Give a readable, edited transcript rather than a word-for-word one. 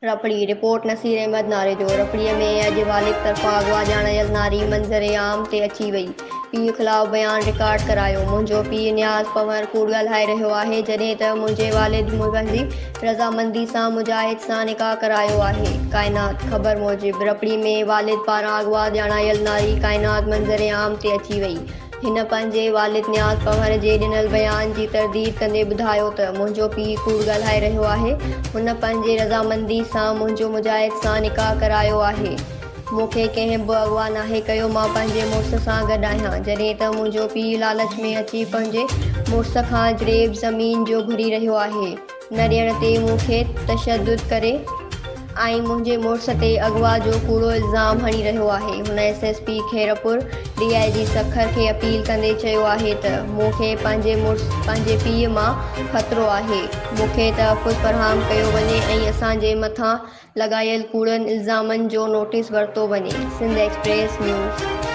रपड़ी report Naseer Ahmad नारे जो रपड़ीअ में अॼु वालिद तरफ़ां अगवा ॼाणायल नारी मंज़र आम ते अची वई। पीउ ख़िलाफ़ बयान रिकॉर्ड करायो। मुंहिंजो पीउ नियाज़ पंवर कूड़ ॻाल्हाए रहियो आहे जॾहिं त मुंहिंजे वालिद मुंहिंजी रज़ामंदी सां मुजाहिद सां निकाह करायो आहे। काइनात ख़बर मूजिब रपड़ी में वालिद पारां अगवा ॼाणायल नारी काइनात मंज़र आम ते अची वई। हिन पंहिंजे वालिद नियाज़ पंवर जे ॾिनल बयान जी तरदीद कंदे ॿुधायो त मुंहिंजो पीउ कूड़ ॻाल्हाए रहियो आहे। हुन पंहिंजे रज़ामंदी सां मुंहिंजो मुजाहिद सां निकाह करायो आहे। मूंखे कंहिं बि अगवा नाहे कयो। मां पंहिंजे मुड़ुस सां गॾु आहियां। जॾहिं त मुंहिंजो पीउ लालच में अची पंहिंजे मुड़ुस खां जरेब ज़मीन जो घुरी रहियो आहे। न ॾियण ते मूंखे तशदुद करे ऐं मुंहिंजे मुड़ुस ते अगवा जो कूड़ो इल्ज़ाम हणी रहियो आहे। हुन SSP खैरपुर DIG सखर खे अपील कंदे चयो आहे त मूंखे पंहिंजे पीउ मां ख़तरो आहे। मूंखे तहफ़्फ़ुज़ फ़राहम कयो वञे ऐं असांजे मथां लॻायल कूड़नि इल्ज़ामनि जो नोटिस वरितो वञे। Sindh express news.